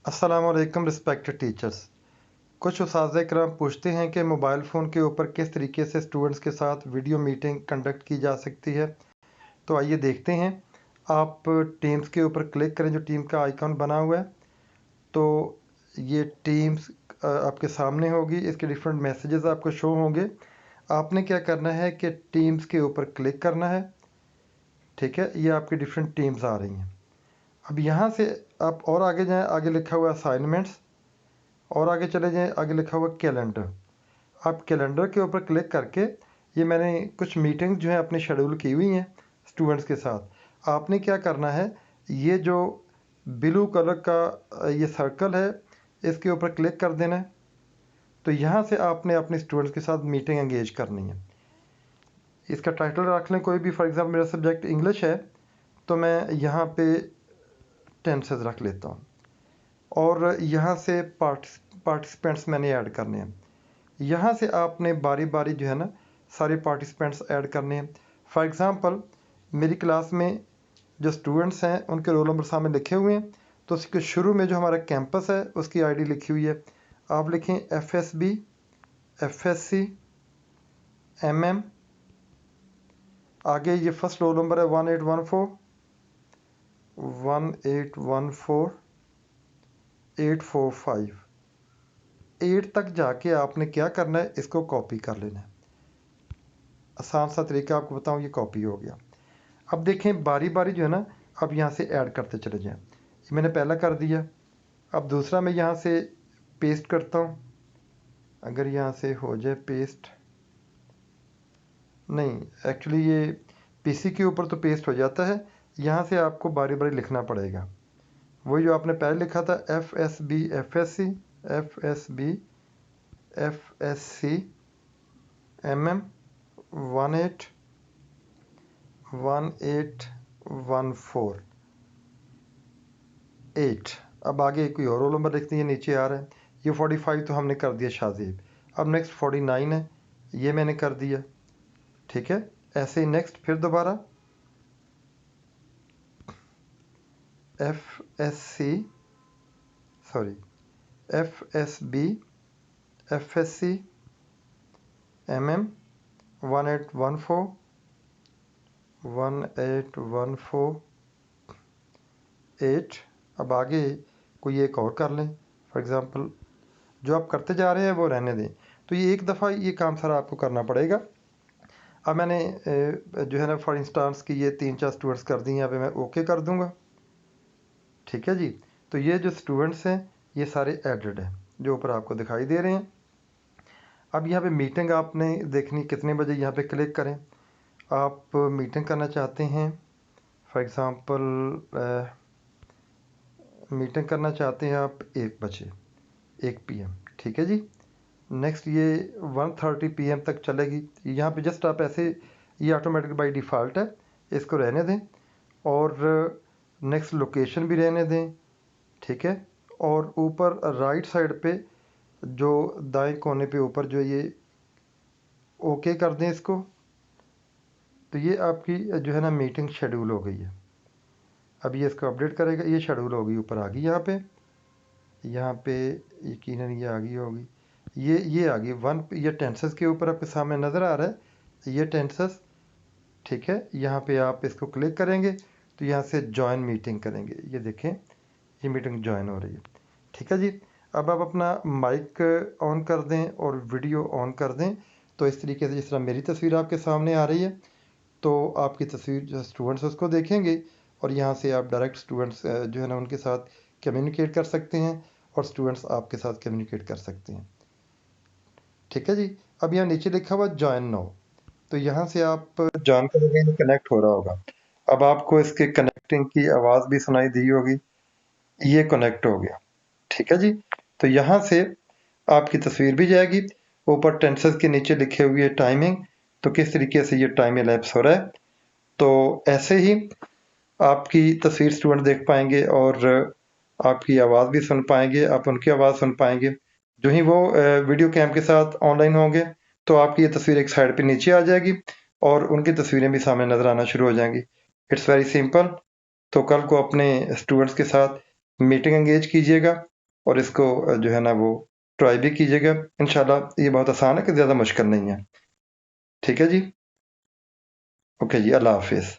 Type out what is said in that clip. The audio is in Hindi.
अस्सलाम वालेकुम रिस्पेक्टेड टीचर्स। कुछ उस्ताज़ किराम पूछते हैं कि मोबाइल फ़ोन के ऊपर किस तरीके से स्टूडेंट्स के साथ वीडियो मीटिंग कंडक्ट की जा सकती है। तो आइए देखते हैं। आप टीम्स के ऊपर क्लिक करें, जो टीम का आइकॉन बना हुआ है। तो ये टीम्स आपके सामने होगी, इसके डिफरेंट मैसेजेस आपको शो होंगे। आपने क्या करना है कि टीम्स के ऊपर क्लिक करना है। ठीक है, ये आपकी डिफरेंट टीम्स आ रही हैं। अब यहाँ से आप और आगे जाएँ, आगे लिखा हुआ असाइनमेंट्स, और आगे चले जाएं, आगे लिखा हुआ कैलेंडर। आप कैलेंडर के ऊपर क्लिक करके, ये मैंने कुछ मीटिंग जो है अपने शेड्यूल की हुई हैं स्टूडेंट्स के साथ। आपने क्या करना है, ये जो ब्लू कलर का ये सर्कल है, इसके ऊपर क्लिक कर देना है। तो यहाँ से आपने अपने स्टूडेंट्स के साथ मीटिंग एंगेज करनी है। इसका टाइटल रख लें कोई भी। फॉर एग्जांपल मेरा सब्जेक्ट इंग्लिश है, तो मैं यहाँ पे टेंसेस रख लेता हूँ, और यहाँ से पार्टिसिपेंट्स मैंने ऐड करने हैं। यहाँ से आपने बारी बारी जो है ना सारे पार्टिसिपेंट्स ऐड करने हैं। फॉर एग्ज़ाम्पल मेरी क्लास में जो स्टूडेंट्स हैं उनके रोल नंबर सामने लिखे हुए हैं। तो उसके शुरू में जो हमारा कैंपस है उसकी आईडी लिखी हुई है। आप लिखें FSB, FSC, MM। आगे ये फर्स्ट रोल नंबर है 1814, 1814, 845। 8 तक जाके आपने क्या करना है, इसको कॉपी कर लेना है। आसान सा तरीका आपको बताऊं, ये कॉपी हो गया। अब देखें बारी बारी जो है ना, अब यहाँ से ऐड करते चले जाएं। ये मैंने पहला कर दिया। अब दूसरा मैं यहाँ से पेस्ट करता हूँ। अगर यहाँ से हो जाए पेस्ट, नहीं एक्चुअली ये पीसी के ऊपर तो पेस्ट हो जाता है, यहाँ से आपको बारी बारी लिखना पड़ेगा। वही जो आपने पहले लिखा था, FSB, FSC, FSB, FSC, MM, 1814, 8। अब आगे कोई और रोल नंबर लिखते हैं, नीचे आ रहा है। ये 45 तो हमने कर दिया शाहजेब। अब नेक्स्ट 49 है, ये मैंने कर दिया। ठीक है, ऐसे ही नेक्स्ट फिर दोबारा FSC, sorry FSB, FSC, MM, 1814, 1814, 8। अब आगे कोई एक और कर लें। फॉर एग्ज़ाम्पल जो आप करते जा रहे हैं वो रहने दें। तो ये एक दफ़ा ये काम सारा आपको करना पड़ेगा। अब मैंने जो है ना फॉर इंस्टांस की ये 3-4 स्टूडेंट्स कर दी हैं, अब मैं ओके कर दूंगा। ठीक है जी। तो ये जो स्टूडेंट्स हैं ये सारे एडेड हैं जो ऊपर आपको दिखाई दे रहे हैं। अब यहाँ पे मीटिंग आपने देखनी कितने बजे, यहाँ पे क्लिक करें। आप मीटिंग करना चाहते हैं, फॉर एग्ज़ाम्पल मीटिंग करना चाहते हैं आप 1 बजे, 1 PM। ठीक है जी। नेक्स्ट ये 1:30 PM तक चलेगी। यहाँ पे जस्ट आप ऐसे, ये ऑटोमेटिक बाय डिफ़ॉल्ट है, इसको रहने दें। और नेक्स्ट लोकेशन भी रहने दें। ठीक है, और ऊपर राइट साइड पे जो दाएं कोने पे ऊपर जो ये ओके कर दें इसको। तो ये आपकी जो है ना मीटिंग शेड्यूल हो गई है। अब ये इसको अपडेट करेगा, ये शेड्यूल होगी, ऊपर आ गई। यहाँ पे यकीनन ये आ गई होगी, ये आ गई 1। ये टेंसेस के ऊपर आपके सामने नज़र आ रहा है, ये टेंसेस। ठीक है, यहाँ पे आप इसको क्लिक करेंगे तो यहाँ से ज्वाइन मीटिंग करेंगे। ये देखें, ये मीटिंग ज्वाइन हो रही है। ठीक है जी। अब आप अपना माइक ऑन कर दें और वीडियो ऑन कर दें। तो इस तरीके से जिस तरह मेरी तस्वीर आपके सामने आ रही है, तो आपकी तस्वीर जो स्टूडेंट्स उसको देखेंगे, और यहाँ से आप डायरेक्ट स्टूडेंट्स जो है ना उनके साथ कम्युनिकेट कर सकते हैं, और स्टूडेंट्स आपके साथ कम्युनिकेट कर सकते हैं। ठीक है जी। अब यहाँ नीचे लिखा हुआ ज्वाइन नाउ, तो यहाँ से आप ज्वाइन करेंगे तो कनेक्ट हो रहा होगा। अब आपको इसके कनेक्टिंग की आवाज़ भी सुनाई दी होगी, ये कनेक्ट हो गया। ठीक है जी। तो यहाँ से आपकी तस्वीर भी जाएगी। ऊपर टेंसेस के नीचे लिखे हुए टाइमिंग, तो किस तरीके से ये टाइम एलैप्स हो रहा है। तो ऐसे ही आपकी तस्वीर स्टूडेंट देख पाएंगे, और आपकी आवाज़ भी सुन पाएंगे, आप उनकी आवाज़ सुन पाएंगे। जो ही वो वीडियो कैम के साथ ऑनलाइन होंगे, तो आपकी ये तस्वीर एक साइड पे नीचे आ जाएगी, और उनकी तस्वीरें भी सामने नज़र आना शुरू हो जाएंगी। It's very simple. तो कल को अपने स्टूडेंट्स के साथ मीटिंग एंगेज कीजिएगा। और इसको जो है ना वो ट्राई भी कीजिएगा। इंशाल्लाह ये बहुत आसान है कि ज़्यादा मुश्किल नहीं है। ठीक है जी? ओके जी, अल्लाह हाफ़िज़।